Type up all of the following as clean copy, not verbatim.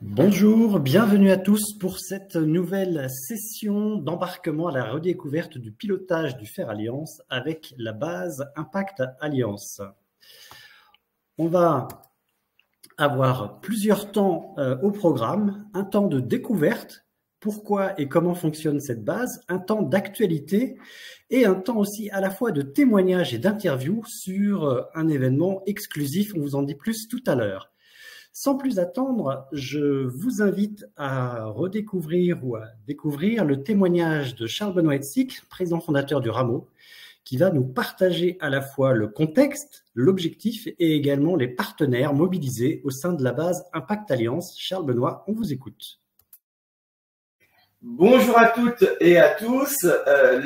Bonjour, bienvenue à tous pour cette nouvelle session d'embarquement à la redécouverte du pilotage du Fer Alliance avec la base Impact Alliance. On va avoir plusieurs temps au programme, un temps de découverte, pourquoi et comment fonctionne cette base, un temps d'actualité et un temps aussi à la fois de témoignage et d'interview sur un événement exclusif, on vous en dit plus tout à l'heure. Sans plus attendre, je vous invite à redécouvrir ou à découvrir le témoignage de Charles-Benoît Hetzig, président fondateur du Rameau, qui va nous partager à la fois le contexte, l'objectif et également les partenaires mobilisés au sein de la base Impact Alliance. Charles-Benoît, on vous écoute. Bonjour à toutes et à tous.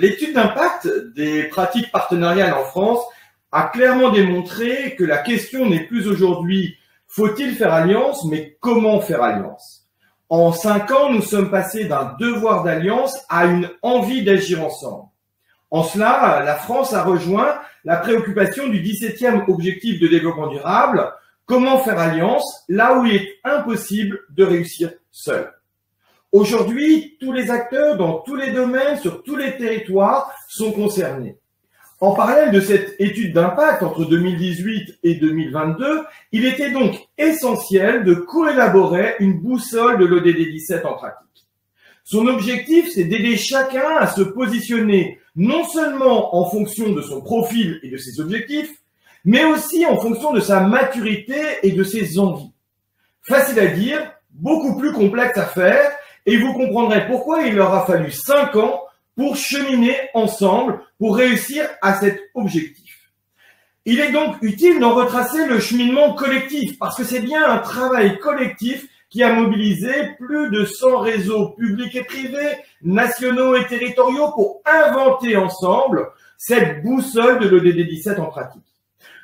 L'étude d'impact des pratiques partenariales en France a clairement démontré que la question n'est plus aujourd'hui faut-il faire alliance, mais comment faire alliance? En 5 ans, nous sommes passés d'un devoir d'alliance à une envie d'agir ensemble. En cela, la France a rejoint la préoccupation du 17e objectif de développement durable, comment faire alliance, là où il est impossible de réussir seul. Aujourd'hui, tous les acteurs dans tous les domaines, sur tous les territoires, sont concernés. En parallèle de cette étude d'impact entre 2018 et 2022, il était donc essentiel de coélaborer une boussole de l'ODD 17 en pratique. Son objectif, c'est d'aider chacun à se positionner non seulement en fonction de son profil et de ses objectifs, mais aussi en fonction de sa maturité et de ses envies. Facile à dire, beaucoup plus complexe à faire, et vous comprendrez pourquoi il leur a fallu 5 ans pour cheminer ensemble, pour réussir à cet objectif. Il est donc utile d'en retracer le cheminement collectif, parce que c'est bien un travail collectif qui a mobilisé plus de 100 réseaux publics et privés, nationaux et territoriaux, pour inventer ensemble cette boussole de l'ODD 17 en pratique.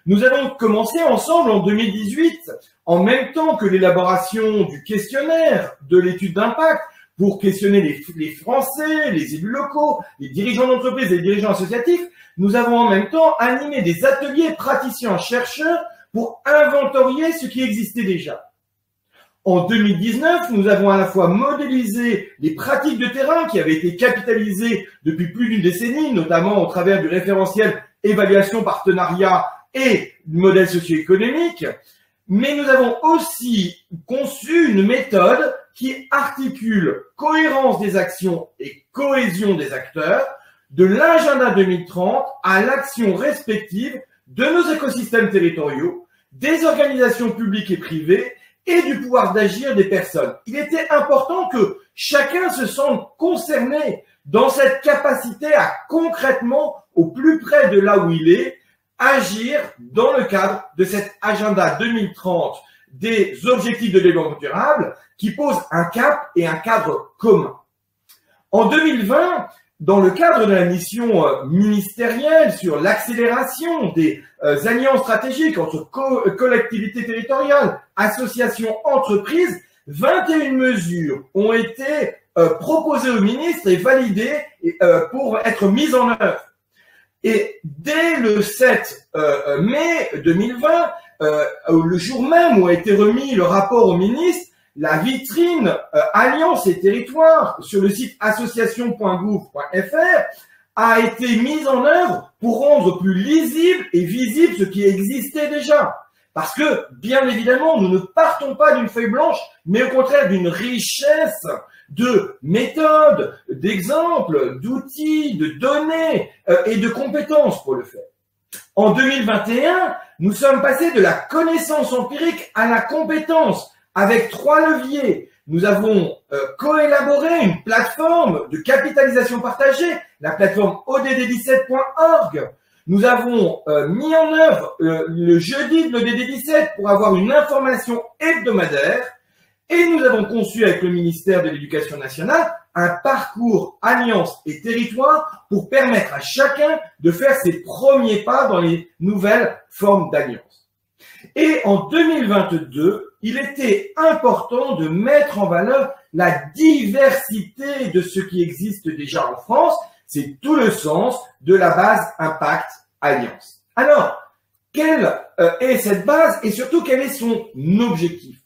Nous avons commencé ensemble en 2018, en même temps que l'élaboration du questionnaire de l'étude d'impact, pour questionner les Français, les élus locaux, les dirigeants d'entreprise et les dirigeants associatifs. Nous avons en même temps animé des ateliers praticiens-chercheurs pour inventorier ce qui existait déjà. En 2019, nous avons à la fois modélisé les pratiques de terrain qui avaient été capitalisées depuis plus d'une décennie, notamment au travers du référentiel évaluation partenariat et du modèle socio-économique, mais nous avons aussi conçu une méthode qui articule cohérence des actions et cohésion des acteurs, de l'agenda 2030 à l'action respective de nos écosystèmes territoriaux, des organisations publiques et privées et du pouvoir d'agir des personnes. Il était important que chacun se sente concerné dans cette capacité à concrètement, au plus près de là où il est, agir dans le cadre de cet agenda 2030 des objectifs de développement durable qui pose un cap et un cadre commun. En 2020, dans le cadre de la mission ministérielle sur l'accélération des alliances stratégiques entre collectivités territoriales, associations, entreprises, 21 mesures ont été proposées au ministre et validées pour être mises en œuvre. Et dès le 7 mai 2020, le jour même où a été remis le rapport au ministre, la vitrine Alliance et territoire sur le site association.gouv.fr a été mise en œuvre pour rendre plus lisible et visible ce qui existait déjà. Parce que, bien évidemment, nous ne partons pas d'une feuille blanche, mais au contraire d'une richesse de méthodes, d'exemples, d'outils, de données et de compétences pour le faire. En 2021, nous sommes passés de la connaissance empirique à la compétence avec 3 leviers. Nous avons coélaboré une plateforme de capitalisation partagée, la plateforme odd17.org. Nous avons mis en œuvre le jeudi de l'ODD 17 pour avoir une information hebdomadaire et nous avons conçu avec le ministère de l'Éducation nationale un parcours Alliance et territoire pour permettre à chacun de faire ses premiers pas dans les nouvelles formes d'alliance. Et en 2022, il était important de mettre en valeur la diversité de ce qui existe déjà en France. C'est tout le sens de la base Impact Alliance. Alors, quelle est cette base et surtout quel est son objectif?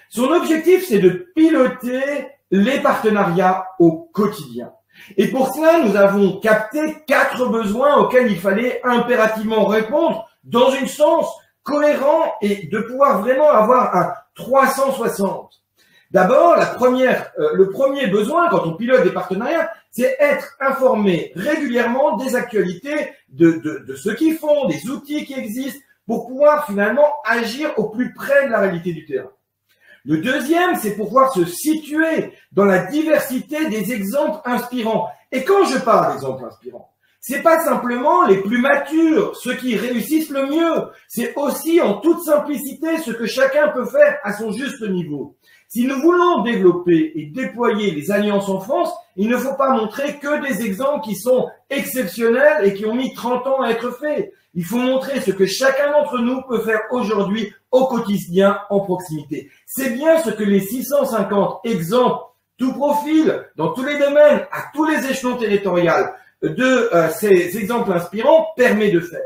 Son objectif, c'est de piloter les partenariats au quotidien. Et pour cela, nous avons capté 4 besoins auxquels il fallait impérativement répondre dans un sens cohérent et de pouvoir vraiment avoir un 360. D'abord, le premier besoin quand on pilote des partenariats, c'est être informé régulièrement des actualités, de ce qu'ils font, des outils qui existent pour pouvoir finalement agir au plus près de la réalité du terrain. Le deuxième, c'est pouvoir se situer dans la diversité des exemples inspirants. Et quand je parle d'exemples inspirants, c'est pas simplement les plus matures, ceux qui réussissent le mieux. C'est aussi en toute simplicité ce que chacun peut faire à son juste niveau. Si nous voulons développer et déployer les alliances en France, il ne faut pas montrer que des exemples qui sont exceptionnels et qui ont mis 30 ans à être faits. Il faut montrer ce que chacun d'entre nous peut faire aujourd'hui au quotidien en proximité. C'est bien ce que les 650 exemples, tout profil, dans tous les domaines, à tous les échelons territoriaux de ces exemples inspirants permet de faire.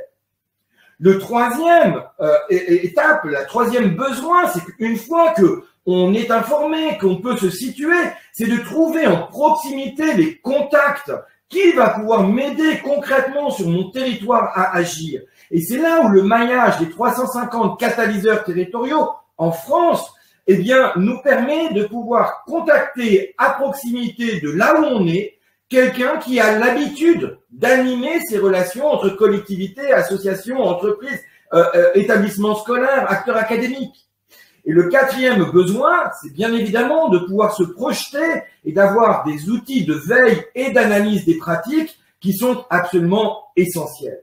Le troisième étape, la troisième besoin, c'est qu'une fois que on est informé, qu'on peut se situer, c'est de trouver en proximité les contacts qui va pouvoir m'aider concrètement sur mon territoire à agir. Et c'est là où le maillage des 350 catalyseurs territoriaux en France, eh bien, nous permet de pouvoir contacter à proximité de là où on est quelqu'un qui a l'habitude d'animer ces relations entre collectivités, associations, entreprises, établissements scolaires, acteurs académiques. Et le quatrième besoin, c'est bien évidemment de pouvoir se projeter et d'avoir des outils de veille et d'analyse des pratiques qui sont absolument essentiels.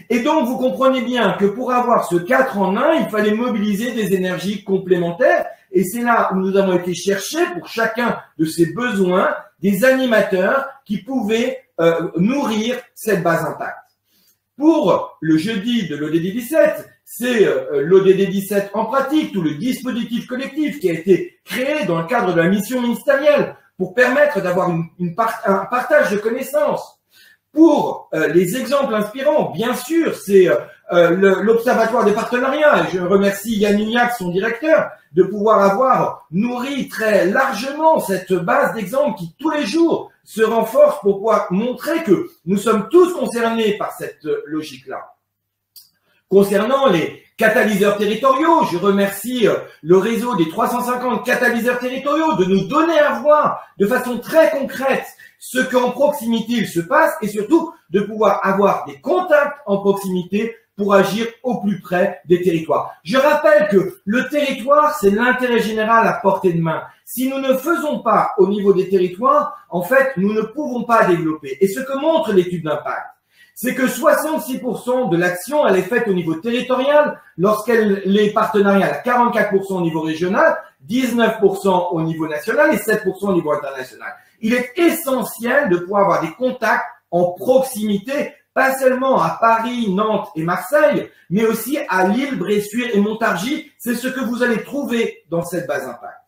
Et donc, vous comprenez bien que pour avoir ce 4 en 1, il fallait mobiliser des énergies complémentaires. Et c'est là où nous avons été chercher pour chacun de ces besoins des animateurs qui pouvaient nourrir cette base impact. Pour le jeudi de l'ODD 17, c'est l'ODD 17 en pratique, tout le dispositif collectif qui a été créé dans le cadre de la mission ministérielle pour permettre d'avoir un partage de connaissances. Pour les exemples inspirants, bien sûr, c'est l'Observatoire des partenariats, et je remercie Yann Ignac, son directeur, de pouvoir avoir nourri très largement cette base d'exemples qui, tous les jours, se renforce pour pouvoir montrer que nous sommes tous concernés par cette logique-là. Concernant les catalyseurs territoriaux, je remercie le réseau des 350 catalyseurs territoriaux de nous donner à voir de façon très concrète ce qu'en proximité il se passe et surtout de pouvoir avoir des contacts en proximité pour agir au plus près des territoires. Je rappelle que le territoire, c'est l'intérêt général à portée de main. Si nous ne faisons pas au niveau des territoires, en fait, nous ne pouvons pas développer. Et ce que montre l'étude d'impact, c'est que 66% de l'action, elle est faite au niveau territorial, lorsqu'elle est partenariale à 44% au niveau régional, 19% au niveau national et 7% au niveau international. Il est essentiel de pouvoir avoir des contacts en proximité, pas seulement à Paris, Nantes et Marseille, mais aussi à Lille, Bressuire et Montargis. C'est ce que vous allez trouver dans cette base impact.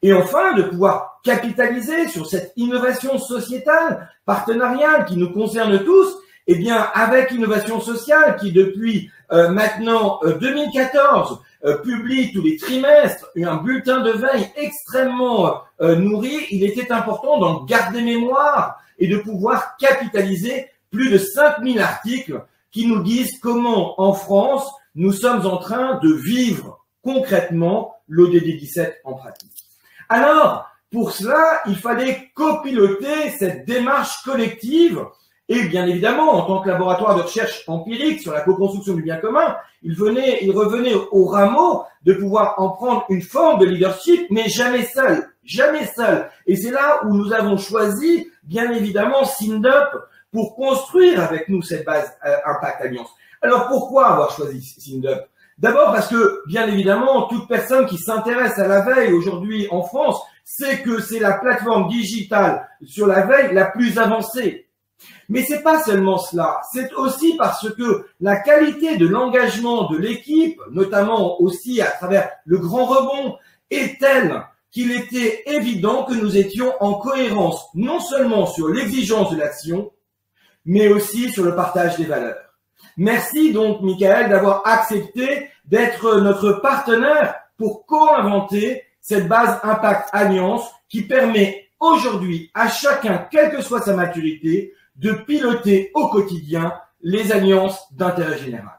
Et enfin, de pouvoir capitaliser sur cette innovation sociétale, partenariale qui nous concerne tous, eh bien, avec Innovation Sociale qui depuis maintenant 2014 publie tous les trimestres un bulletin de veille extrêmement nourri, il était important d'en garder mémoire et de pouvoir capitaliser plus de 5000 articles qui nous disent comment en France nous sommes en train de vivre concrètement l'ODD 17 en pratique. Alors, pour cela, il fallait copiloter cette démarche collective. Et bien évidemment, en tant que laboratoire de recherche empirique sur la co-construction du bien commun, il revenait au rameau de pouvoir en prendre une forme de leadership, mais jamais seul, jamais seul. Et c'est là où nous avons choisi, bien évidemment, SINDUP pour construire avec nous cette base Impact Alliance. Alors pourquoi avoir choisi SINDUP? D'abord parce que, bien évidemment, toute personne qui s'intéresse à la veille aujourd'hui en France sait que c'est la plateforme digitale sur la veille la plus avancée. Mais c'est pas seulement cela, c'est aussi parce que la qualité de l'engagement de l'équipe, notamment aussi à travers le grand rebond, est telle qu'il était évident que nous étions en cohérence non seulement sur l'exigence de l'action, mais aussi sur le partage des valeurs. Merci donc, Michael, d'avoir accepté d'être notre partenaire pour co-inventer cette base Impact Alliance qui permet aujourd'hui à chacun, quelle que soit sa maturité, de piloter au quotidien les alliances d'intérêt général.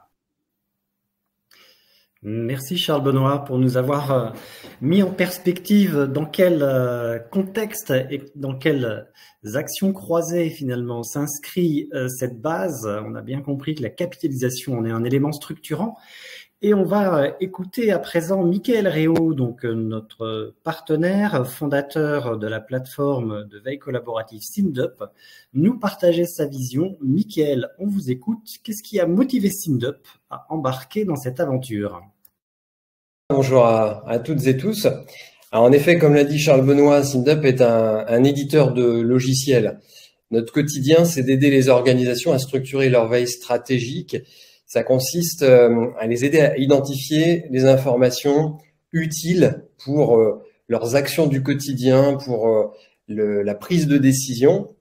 Merci Charles Benoît pour nous avoir mis en perspective dans quel contexte et dans quelles actions croisées finalement s'inscrit cette base. On a bien compris que la capitalisation en est un élément structurant. Et on va écouter à présent Mickaël Réau, donc notre partenaire, fondateur de la plateforme de veille collaborative SINDUP, nous partager sa vision. Mickaël, on vous écoute. Qu'est-ce qui a motivé SINDUP à embarquer dans cette aventure ? Bonjour à toutes et tous. Alors en effet, comme l'a dit Charles Benoît, SINDUP est un éditeur de logiciels. Notre quotidien, c'est d'aider les organisations à structurer leur veille stratégique. Ça consiste à les aider à identifier les informations utiles pour leurs actions du quotidien, pour la prise de décision.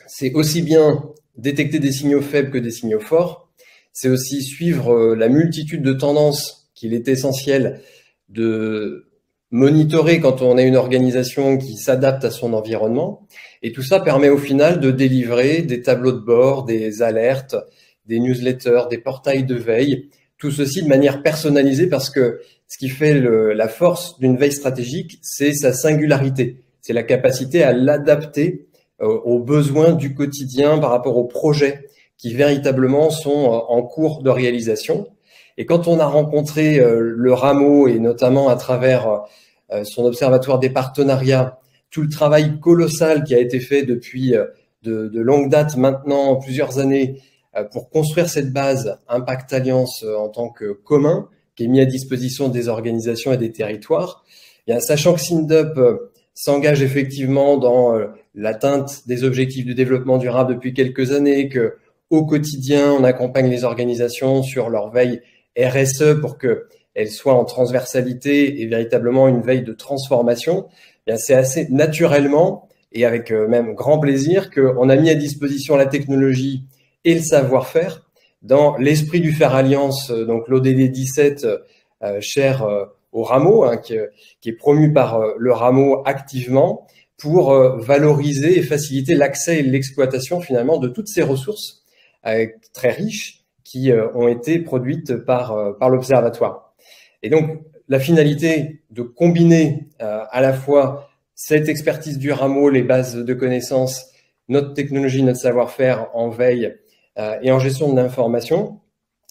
C'est aussi bien détecter des signaux faibles que des signaux forts. C'est aussi suivre la multitude de tendances qu'il est essentiel de monitorer quand on est une organisation qui s'adapte à son environnement. Et tout ça permet au final de délivrer des tableaux de bord, des alertes, des newsletters, des portails de veille, tout ceci de manière personnalisée parce que ce qui fait la force d'une veille stratégique, c'est sa singularité. C'est la capacité à l'adapter aux besoins du quotidien par rapport aux projets qui véritablement sont en cours de réalisation. Et quand on a rencontré le Rameau et notamment à travers son observatoire des partenariats, tout le travail colossal qui a été fait depuis de longue date maintenant, plusieurs années, pour construire cette base Impact Alliance en tant que commun, qui est mis à disposition des organisations et des territoires, et bien, sachant que SINDUP s'engage effectivement dans l'atteinte des objectifs de développement durable depuis quelques années, que au quotidien, on accompagne les organisations sur leur veille RSE pour qu'elles soient en transversalité et véritablement une veille de transformation, bien, c'est assez naturellement et avec même grand plaisir qu'on a mis à disposition la technologie et le savoir-faire dans l'esprit du Faire Alliance, donc l'ODD 17, cher au Rameau, hein, qui est promu par le Rameau activement pour valoriser et faciliter l'accès et l'exploitation finalement de toutes ces ressources très riches qui ont été produites par l'Observatoire. Et donc, la finalité de combiner à la fois cette expertise du Rameau, les bases de connaissances, notre technologie, notre savoir-faire en veille et en gestion de l'information,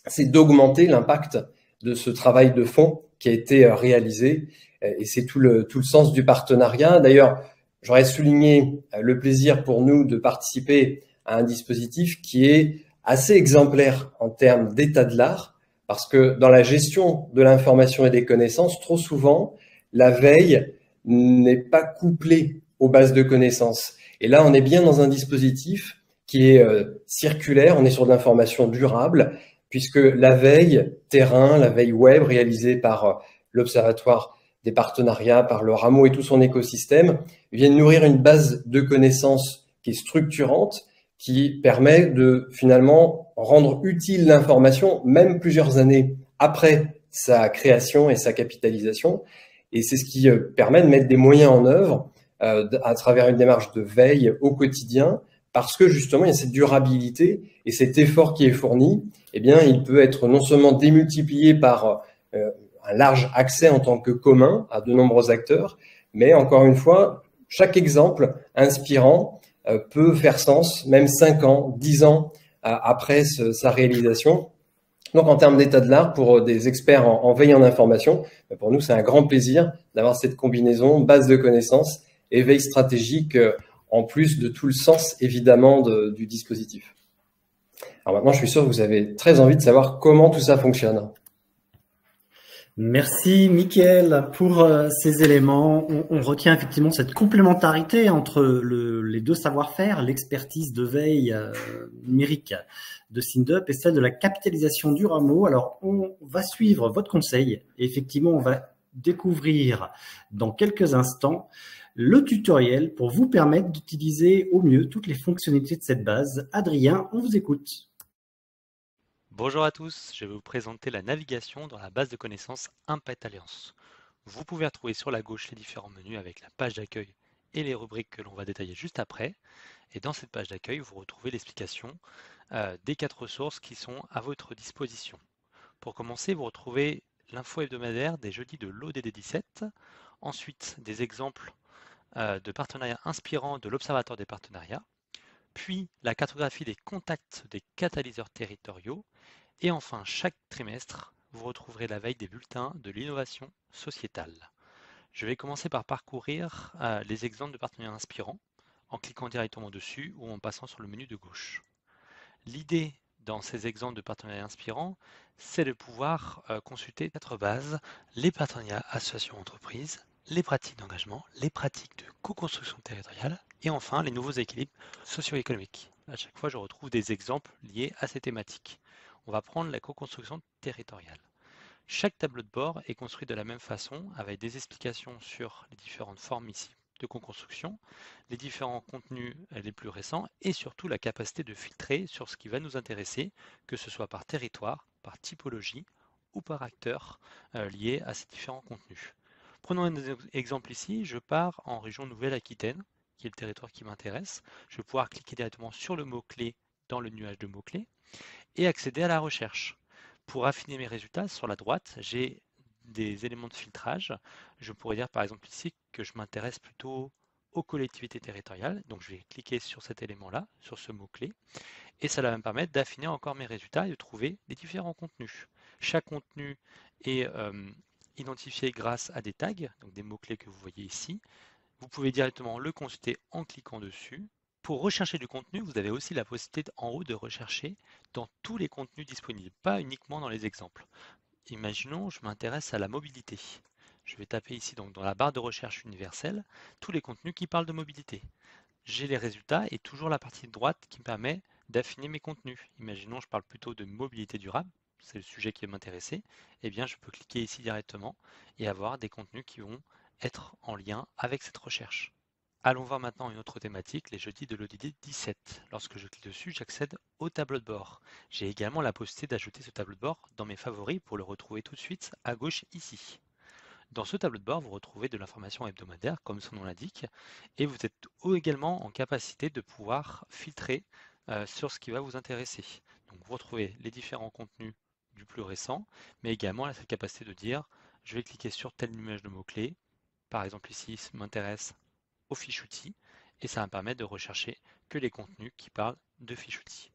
c'est d'augmenter l'impact de ce travail de fond qui a été réalisé. Et c'est tout le sens du partenariat. D'ailleurs, j'aurais souligné le plaisir pour nous de participer à un dispositif qui est assez exemplaire en termes d'état de l'art, parce que dans la gestion de l'information et des connaissances, trop souvent, la veille n'est pas couplée aux bases de connaissances. Et là, on est bien dans un dispositif qui est circulaire, on est sur de l'information durable, puisque la veille terrain, la veille web réalisée par l'Observatoire des partenariats, par le Rameau et tout son écosystème, viennent nourrir une base de connaissances qui est structurante, qui permet de finalement rendre utile l'information, même plusieurs années après sa création et sa capitalisation. Et c'est ce qui permet de mettre des moyens en œuvre à travers une démarche de veille au quotidien, parce que justement, il y a cette durabilité et cet effort qui est fourni, eh bien, il peut être non seulement démultiplié par un large accès en tant que commun à de nombreux acteurs, mais encore une fois, chaque exemple inspirant peut faire sens, même 5 ans, 10 ans après sa réalisation. Donc, en termes d'état de l'art, pour des experts en veille en information, pour nous, c'est un grand plaisir d'avoir cette combinaison base de connaissances et veille stratégique, en plus de tout le sens, évidemment, du dispositif. Alors maintenant, je suis sûr que vous avez très envie de savoir comment tout ça fonctionne. Merci Mickaël pour ces éléments. On retient effectivement cette complémentarité entre les deux savoir-faire, l'expertise de veille numérique de SINDUP et celle de la capitalisation du Rameau. Alors, on va suivre votre conseil et effectivement, on va découvrir dans quelques instants le tutoriel pour vous permettre d'utiliser au mieux toutes les fonctionnalités de cette base. Adrien, on vous écoute. Bonjour à tous, je vais vous présenter la navigation dans la base de connaissances Impact Alliance. Vous pouvez retrouver sur la gauche les différents menus avec la page d'accueil et les rubriques que l'on va détailler juste après. Et dans cette page d'accueil, vous retrouvez l'explication des 4 ressources qui sont à votre disposition. Pour commencer, vous retrouvez l'info hebdomadaire des jeudis de l'ODD 17, ensuite des exemples de partenariats inspirants de l'Observatoire des partenariats, puis la cartographie des contacts des catalyseurs territoriaux, et enfin chaque trimestre, vous retrouverez la veille des bulletins de l'innovation sociétale. Je vais commencer par parcourir les exemples de partenariats inspirants en cliquant directement dessus ou en passant sur le menu de gauche. L'idée dans ces exemples de partenariats inspirants, c'est de pouvoir consulter 4 bases, les partenariats associations-entreprises, les pratiques d'engagement, les pratiques de co-construction territoriale et enfin les nouveaux équilibres socio-économiques. À chaque fois, je retrouve des exemples liés à ces thématiques. On va prendre la co-construction territoriale. Chaque tableau de bord est construit de la même façon avec des explications sur les différentes formes ici de co-construction, les différents contenus les plus récents et surtout la capacité de filtrer sur ce qui va nous intéresser, que ce soit par territoire, par typologie ou par acteur lié à ces différents contenus. Prenons un exemple ici, je pars en région Nouvelle-Aquitaine, qui est le territoire qui m'intéresse. Je vais pouvoir cliquer directement sur le mot-clé dans le nuage de mots-clés et accéder à la recherche. Pour affiner mes résultats, sur la droite, j'ai des éléments de filtrage. Je pourrais dire par exemple ici que je m'intéresse plutôt aux collectivités territoriales. Donc je vais cliquer sur cet élément-là, sur ce mot-clé, et ça va me permettre d'affiner encore mes résultats et de trouver les différents contenus. Chaque contenu est identifié grâce à des tags, donc des mots-clés que vous voyez ici. Vous pouvez directement le consulter en cliquant dessus. Pour rechercher du contenu, vous avez aussi la possibilité en haut de rechercher dans tous les contenus disponibles, pas uniquement dans les exemples. Imaginons, je m'intéresse à la mobilité. Je vais taper ici donc dans la barre de recherche universelle tous les contenus qui parlent de mobilité. J'ai les résultats et toujours la partie droite qui me permet d'affiner mes contenus. Imaginons, je parle plutôt de mobilité durable, c'est le sujet qui va m'intéresser. Eh bien, je peux cliquer ici directement et avoir des contenus qui vont être en lien avec cette recherche. Allons voir maintenant une autre thématique, les jeudis de l'ODD 17. Lorsque je clique dessus, j'accède au tableau de bord. J'ai également la possibilité d'ajouter ce tableau de bord dans mes favoris pour le retrouver tout de suite à gauche ici. Dans ce tableau de bord, vous retrouvez de l'information hebdomadaire, comme son nom l'indique, et vous êtes également en capacité de pouvoir filtrer sur ce qui va vous intéresser. Donc vous retrouvez les différents contenus du plus récent, mais également cette capacité de dire, je vais cliquer sur telle image de mots-clés, par exemple ici, ça m'intéresse aux fiches outils et ça va me permettre de rechercher que les contenus qui parlent de fiches outils.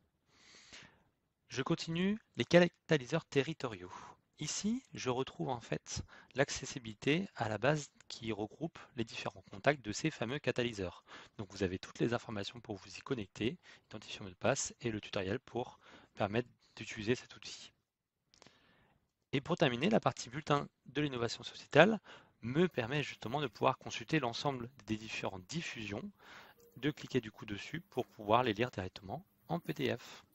Je continue les catalyseurs territoriaux. Ici, je retrouve en fait l'accessibilité à la base qui regroupe les différents contacts de ces fameux catalyseurs. Donc vous avez toutes les informations pour vous y connecter, identifier le mot de passe et le tutoriel pour permettre d'utiliser cet outil. Et pour terminer, la partie bulletin de l'innovation sociétale me permet justement de pouvoir consulter l'ensemble des différentes diffusions, de cliquer du coup dessus pour pouvoir les lire directement en PDF.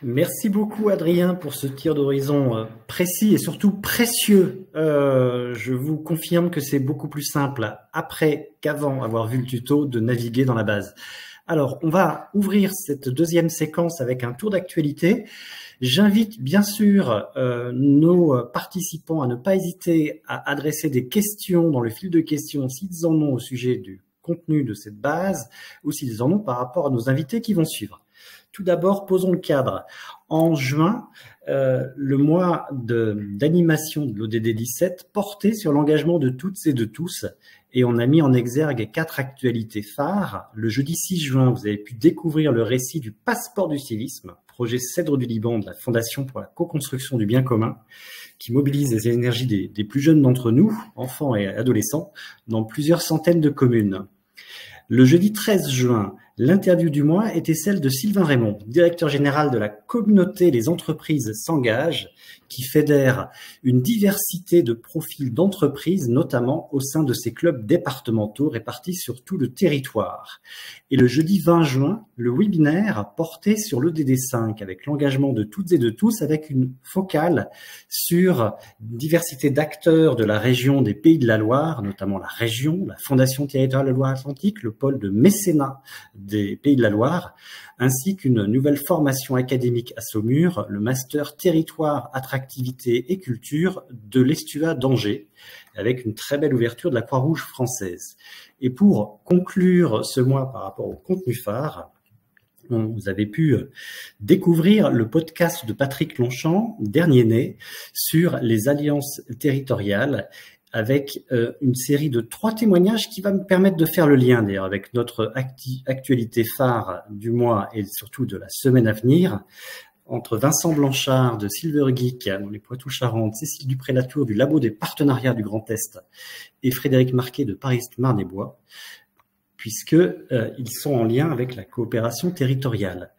Merci beaucoup Adrien pour ce tir d'horizon précis et surtout précieux. Je vous confirme que c'est beaucoup plus simple après qu'avant avoir vu le tuto de naviguer dans la base. Alors, on va ouvrir cette deuxième séquence avec un tour d'actualité. J'invite bien sûr nos participants à ne pas hésiter à adresser des questions dans le fil de questions s'ils en ont au sujet du contenu de cette base ou s'ils en ont par rapport à nos invités qui vont suivre. Tout d'abord, posons le cadre. En juin, le mois d'animation de l'ODD 17 portait sur l'engagement de toutes et de tous et on a mis en exergue 4 actualités phares. Le jeudi 6 juin, vous avez pu découvrir le récit du passeport du civisme, projet Cèdre du Liban de la Fondation pour la co-construction du bien commun, qui mobilise les énergies des plus jeunes d'entre nous, enfants et adolescents, dans plusieurs centaines de communes. Le jeudi 13 juin, l'interview du mois était celle de Sylvain Raymond, directeur général de la communauté Les Entreprises s'engagent, qui fédère une diversité de profils d'entreprises, notamment au sein de ces clubs départementaux répartis sur tout le territoire. Et le jeudi 20 juin, le webinaire portait sur l'ODD 5 avec l'engagement de toutes et de tous, avec une focale sur diversité d'acteurs de la région des Pays de la Loire, notamment la région, la Fondation territoriale de Loire-Atlantique, le pôle de mécénat des Pays de la Loire, ainsi qu'une nouvelle formation académique à Saumur, le master territoire, attractivité et culture de l'Estua d'Angers, avec une très belle ouverture de la Croix-Rouge française. Et pour conclure ce mois par rapport au contenu phare, vous avez pu découvrir le podcast de Patrick Longchamp, dernier né, sur les alliances territoriales, avec une série de 3 témoignages qui va me permettre de faire le lien d'ailleurs avec notre actualité phare du mois et surtout de la semaine à venir, entre Vincent Blanchard de Silver Geek dans les Poitou-Charentes, Cécile Dupré-Latour du Labo des Partenariats du Grand Est et Frédéric Marquet de Paris-Marne-et-Bois, puisque ils sont en lien avec la coopération territoriale.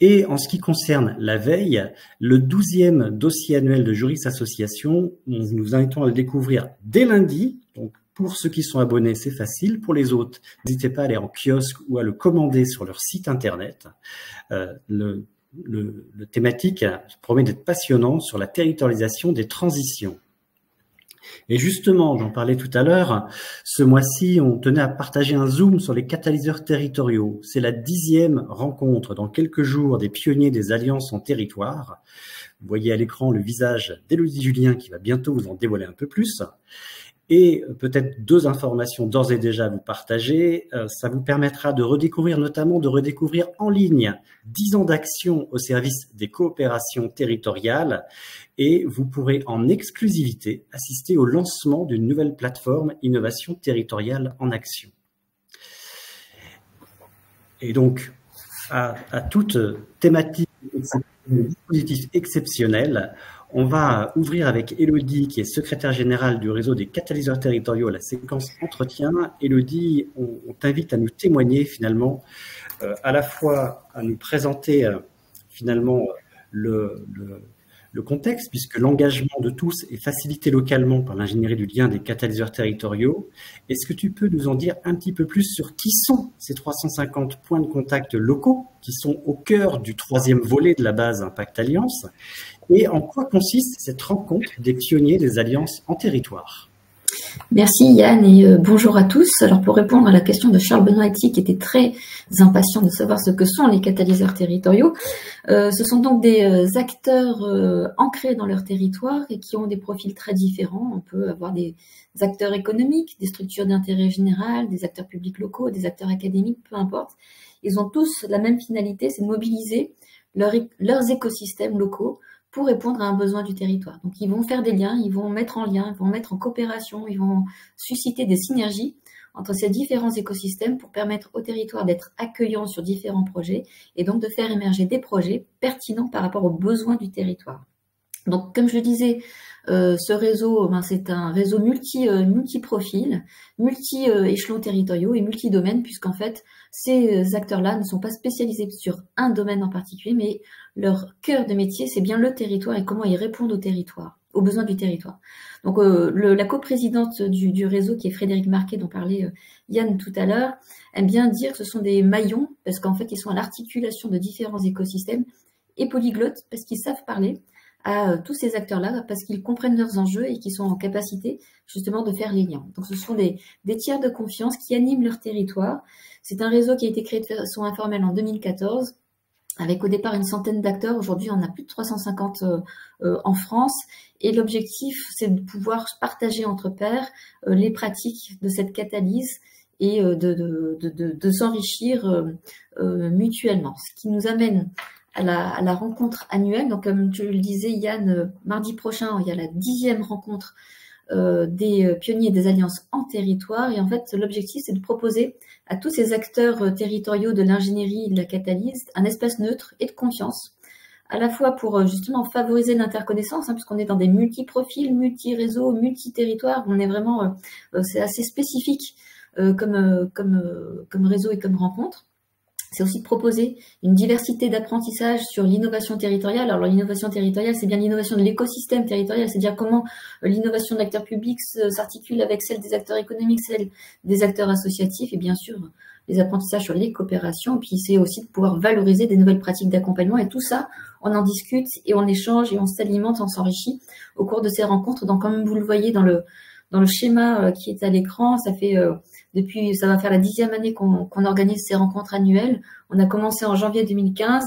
Et en ce qui concerne la veille, le 12e dossier annuel de Juris Association, nous vous invitons à le découvrir dès lundi. Donc, pour ceux qui sont abonnés, c'est facile. Pour les autres, n'hésitez pas à aller en kiosque ou à le commander sur leur site internet. Le thématique promet d'être passionnant sur la territorialisation des transitions. Et justement, j'en parlais tout à l'heure, ce mois-ci, on tenait à partager un zoom sur les catalyseurs territoriaux. C'est la 10e rencontre dans quelques jours des pionniers des alliances en territoire. Vous voyez à l'écran le visage d'Élodie Julien qui va bientôt vous en dévoiler un peu plus. Et peut-être 2 informations d'ores et déjà à vous partager. Ça vous permettra de redécouvrir, notamment de redécouvrir en ligne 10 ans d'action au service des coopérations territoriales. Et vous pourrez en exclusivité assister au lancement d'une nouvelle plateforme Innovation territoriale en action. Et donc, à toute thématique, dispositif exceptionnel, on va ouvrir avec Élodie, qui est secrétaire générale du réseau des catalyseurs territoriaux, la séquence entretien. Élodie, on t'invite à nous témoigner finalement, à la fois à nous présenter finalement le contexte, puisque l'engagement de tous est facilité localement par l'ingénierie du lien des catalyseurs territoriaux. Est-ce que tu peux nous en dire un petit peu plus sur qui sont ces 350 points de contact locaux qui sont au cœur du 3e volet de la base Impact Alliance et en quoi consiste cette rencontre des pionniers des alliances en territoire? Merci Yann et bonjour à tous. Alors pour répondre à la question de Charles Benoît qui était très impatient de savoir ce que sont les catalyseurs territoriaux, ce sont donc des acteurs ancrés dans leur territoire et qui ont des profils très différents. On peut avoir des acteurs économiques, des structures d'intérêt général, des acteurs publics locaux, des acteurs académiques, peu importe. Ils ont tous la même finalité, c'est de mobiliser leurs écosystèmes locaux pour répondre à un besoin du territoire. Donc, ils vont faire des liens, ils vont mettre en lien, ils vont mettre en coopération, ils vont susciter des synergies entre ces différents écosystèmes pour permettre au territoire d'être accueillant sur différents projets et donc de faire émerger des projets pertinents par rapport aux besoins du territoire. Donc, comme je le disais, ce réseau, c'est un réseau multi-profil, multi-échelons territoriaux et multi-domaines, puisqu'en fait, ces acteurs-là ne sont pas spécialisés sur un domaine en particulier, mais leur cœur de métier, c'est bien le territoire et comment ils répondent au territoire, aux besoins du territoire. Donc, la coprésidente du réseau, qui est Frédéric Marquet, dont parlait Yann tout à l'heure, aime bien dire que ce sont des maillons, parce qu'en fait, ils sont à l'articulation de différents écosystèmes, et polyglottes, parce qu'ils savent parler à tous ces acteurs-là, parce qu'ils comprennent leurs enjeux et qu'ils sont en capacité justement de faire les liens. Donc ce sont des tiers de confiance qui animent leur territoire. C'est un réseau qui a été créé de façon informelle en 2014, avec au départ une centaine d'acteurs. Aujourd'hui, on a plus de 350 en France. Et l'objectif, c'est de pouvoir partager entre pairs les pratiques de cette catalyse et de s'enrichir mutuellement. Ce qui nous amène à la rencontre annuelle. Donc, comme tu le disais, Yann, mardi prochain, il y a la 10e rencontre des pionniers des alliances en territoire. Et en fait, l'objectif, c'est de proposer à tous ces acteurs territoriaux de l'ingénierie et de la catalyse un espace neutre et de confiance, à la fois pour justement favoriser l'interconnaissance, puisqu'on est dans des multi-profils, multi-réseaux, multi-territoires. On est vraiment, c'est assez spécifique comme réseau et comme rencontre. C'est aussi de proposer une diversité d'apprentissage sur l'innovation territoriale. Alors l'innovation territoriale, c'est bien l'innovation de l'écosystème territorial, c'est-à-dire comment l'innovation de l'acteur public s'articule avec celle des acteurs économiques, celle des acteurs associatifs et bien sûr les apprentissages sur les coopérations. Puis c'est aussi de pouvoir valoriser des nouvelles pratiques d'accompagnement et tout ça, on en discute et on échange et on s'alimente, on s'enrichit au cours de ces rencontres. Donc comme vous le voyez dans dans le schéma qui est à l'écran, ça va faire la 10e année qu'on organise ces rencontres annuelles. On a commencé en janvier 2015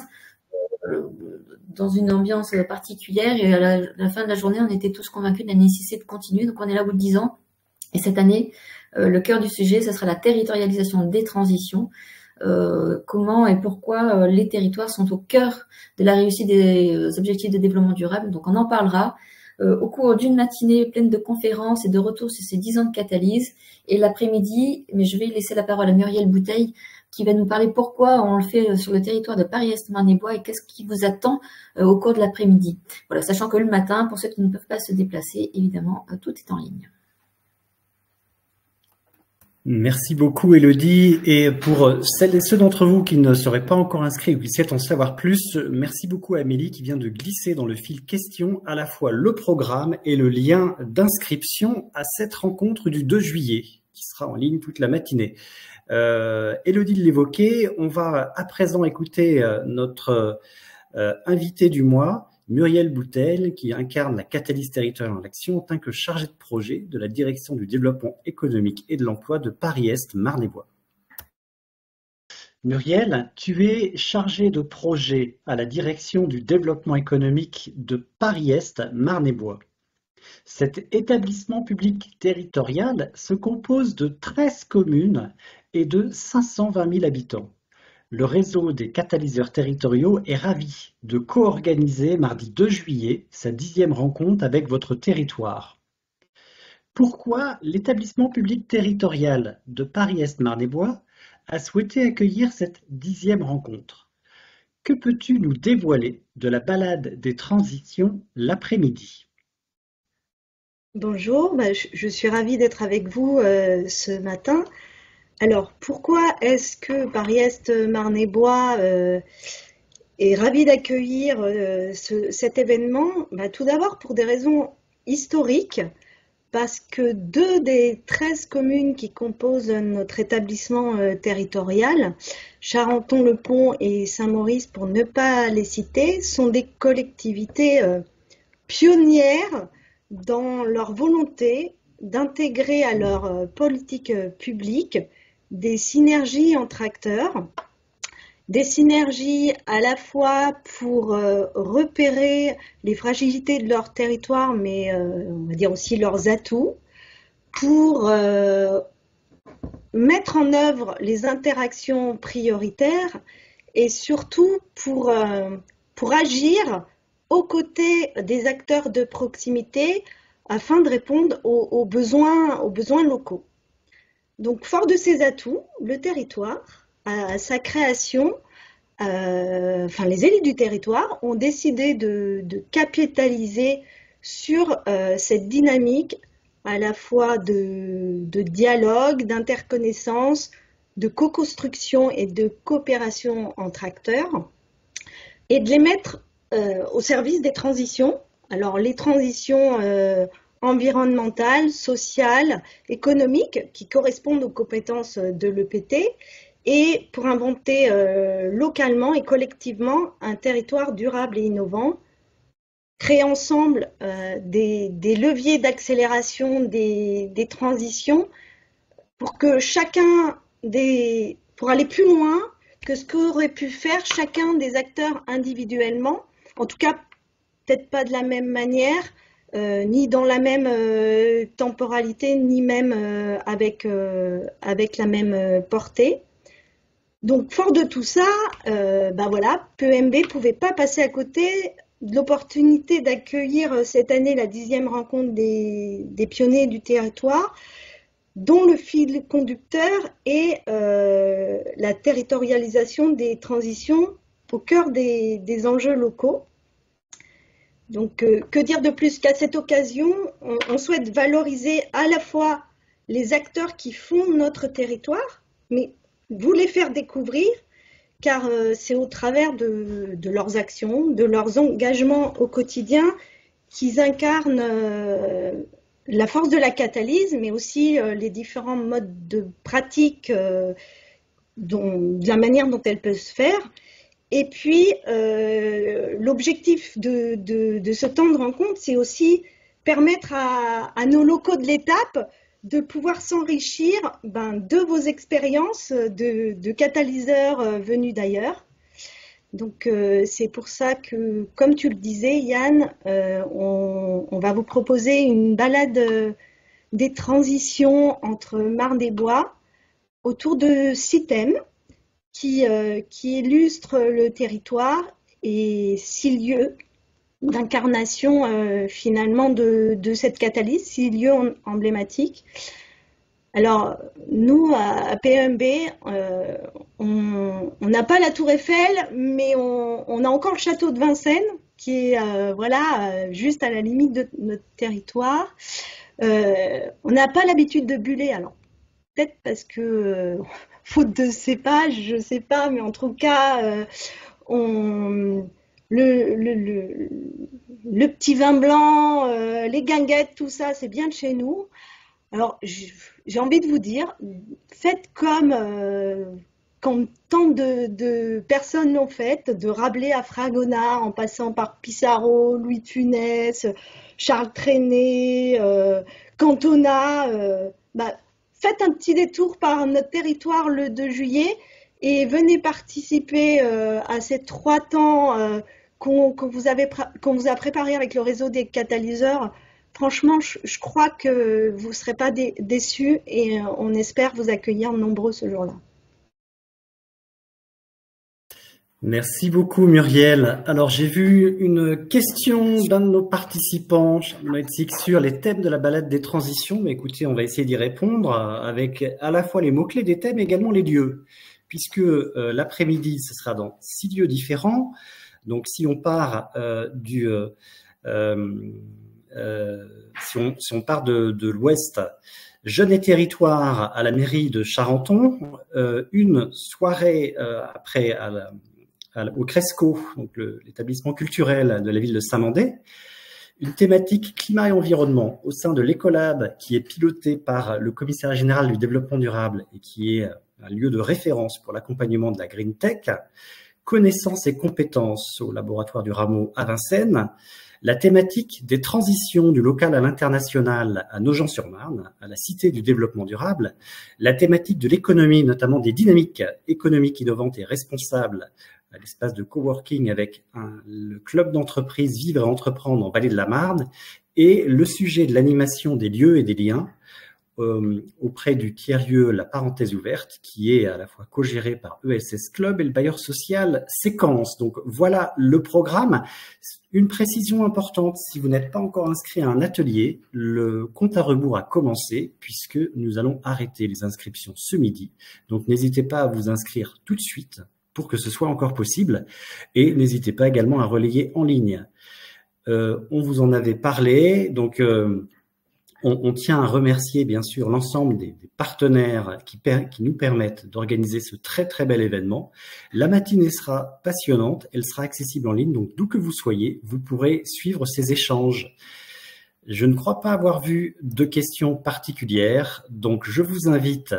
dans une ambiance particulière et à la fin de la journée, on était tous convaincus de la nécessité de continuer. Donc on est là au bout de 10 ans. Et cette année, le cœur du sujet, ça sera la territorialisation des transitions. Comment et pourquoi les territoires sont au cœur de la réussite des objectifs de développement durable. Donc on en parlera au cours d'une matinée pleine de conférences et de retours sur ces 10 ans de Catalyse. Et l'après-midi, mais je vais laisser la parole à Muriel Bouteille qui va nous parler pourquoi on le fait sur le territoire de Paris-Est, Marne-et-Bois et qu'est-ce qui vous attend au cours de l'après-midi. Voilà, sachant que le matin, pour ceux qui ne peuvent pas se déplacer, évidemment, tout est en ligne. Merci beaucoup Élodie, et pour celles et ceux d'entre vous qui ne seraient pas encore inscrits ou qui souhaitent en savoir plus, merci beaucoup à Amélie qui vient de glisser dans le fil question à la fois le programme et le lien d'inscription à cette rencontre du 2 juillet qui sera en ligne toute la matinée. Élodie l'évoquait, on va à présent écouter notre invité du mois, Muriel Bouteille, qui incarne la Catalyse territoriale en action en tant que chargée de projet de la direction du développement économique et de l'emploi de Paris-Est, Marne-et-Bois. Muriel, tu es chargée de projet à la direction du développement économique de Paris-Est, Marne-et-Bois. Cet établissement public territorial se compose de 13 communes et de 520 000 habitants. Le réseau des catalyseurs territoriaux est ravi de co-organiser mardi 2 juillet sa 10e rencontre avec votre territoire. Pourquoi l'établissement public territorial de Paris-Est Marne-et-Bois a souhaité accueillir cette 10e rencontre? Que peux-tu nous dévoiler de la balade des transitions l'après-midi? Bonjour, je suis ravie d'être avec vous ce matin. Alors, pourquoi est-ce que Paris-Est Marne-et-Bois est ravi d'accueillir cet événement? Tout d'abord pour des raisons historiques, parce que 2 des 13 communes qui composent notre établissement territorial, Charenton-le-Pont et Saint-Maurice, pour ne pas les citer, sont des collectivités pionnières dans leur volonté d'intégrer à leur politique publique des synergies entre acteurs, des synergies à la fois pour repérer les fragilités de leur territoire, mais on va dire aussi leurs atouts, pour mettre en œuvre les interactions prioritaires et surtout pour agir aux côtés des acteurs de proximité afin de répondre aux besoins locaux. Donc, fort de ces atouts, le territoire, à sa création, les élus du territoire ont décidé de capitaliser sur cette dynamique à la fois de dialogue, d'interconnaissance, de co-construction et de coopération entre acteurs, et de les mettre au service des transitions. Alors, les transitions environnementales, sociales, économiques qui correspondent aux compétences de l'EPT et pour inventer localement et collectivement un territoire durable et innovant, créer ensemble des leviers d'accélération des transitions pour que pour aller plus loin que ce qu'aurait pu faire chacun des acteurs individuellement, en tout cas peut-être pas de la même manière, ni dans la même temporalité, ni même avec la même portée. Donc, fort de tout ça, PEMB ne pouvait pas passer à côté de l'opportunité d'accueillir cette année la 10e rencontre des pionniers du territoire, dont le fil conducteur est la territorialisation des transitions au cœur des enjeux locaux. Donc, que dire de plus qu'à cette occasion, on souhaite valoriser à la fois les acteurs qui font notre territoire, mais vous les faire découvrir, car c'est au travers de leurs actions, de leurs engagements au quotidien qu'ils incarnent la force de la catalyse, mais aussi les différents modes de pratique, de la manière dont elle peut se faire. Et puis, l'objectif de ce temps de rencontre, c'est aussi permettre à nos locaux de l'étape de pouvoir s'enrichir de vos expériences de catalyseurs venus d'ailleurs. Donc c'est pour ça que, comme tu le disais Yann, on va vous proposer une balade des transitions entre Marne-des-Bois autour de 6 thèmes qui illustrent le territoire et 6 lieux d'incarnation finalement de cette catalyse, 6 lieux emblématiques. Alors, nous, à PMB, on n'a pas la Tour Eiffel, mais on a encore le château de Vincennes, qui est juste à la limite de notre territoire. On n'a pas l'habitude de buller, alors peut-être parce que, faute de cépage, je ne sais pas, mais en tout cas, le petit vin blanc, les guinguettes, tout ça, c'est bien de chez nous. Alors, j'ai envie de vous dire, faites comme quand tant de personnes l'ont fait, de Rabelais à Fragonard, en passant par Pissarro, Louis de Funès, Charles Trenet, Cantona. Faites un petit détour par notre territoire le 2 juillet et venez participer à ces 3 temps qu'on vous a préparé avec le réseau des catalyseurs. Franchement, je crois que vous ne serez pas déçus et on espère vous accueillir nombreux ce jour-là. Merci beaucoup Muriel. Alors j'ai vu une question d'un de nos participants sur les thèmes de la balade des transitions. Mais écoutez, on va essayer d'y répondre avec à la fois les mots-clés des thèmes et également les lieux. Puisque l'après-midi, ce sera dans 6 lieux différents. Donc si on part si on part de l'ouest, Jeunes et Territoires à la mairie de Charenton, une soirée après au Cresco, donc l'établissement culturel de la ville de Saint-Mandé, une thématique climat et environnement au sein de l'Ecolab qui est piloté par le commissariat général du développement durable et qui est un lieu de référence pour l'accompagnement de la Green Tech, connaissances et compétences au laboratoire du Rameau à Vincennes, la thématique des transitions du local à l'international à Nogent-sur-Marne, à la Cité du développement durable, la thématique de l'économie, notamment des dynamiques économiques innovantes et responsables à l'espace de coworking avec le club d'entreprise Vivre et Entreprendre en Vallée de la Marne, et le sujet de l'animation des lieux et des liens auprès du tiers-lieu La Parenthèse Ouverte, qui est à la fois co-géré par ESS Club et le bailleur social Séquence. Donc voilà le programme. Une précision importante, si vous n'êtes pas encore inscrit à un atelier, le compte à rebours a commencé puisque nous allons arrêter les inscriptions ce midi. Donc n'hésitez pas à vous inscrire tout de suite pour que ce soit encore possible et n'hésitez pas également à relayer en ligne. On vous en avait parlé, donc on tient à remercier bien sûr l'ensemble des partenaires qui nous permettent d'organiser ce très très bel événement. La matinée sera passionnante, elle sera accessible en ligne, donc d'où que vous soyez, vous pourrez suivre ces échanges. Je ne crois pas avoir vu de questions particulières, donc je vous invite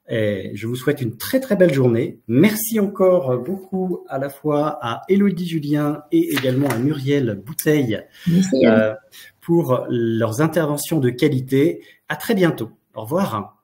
et je vous souhaite une très très belle journée. Merci encore beaucoup à la fois à Élodie Julien et également à Muriel Bouteille pour leurs interventions de qualité. À très bientôt. Au revoir.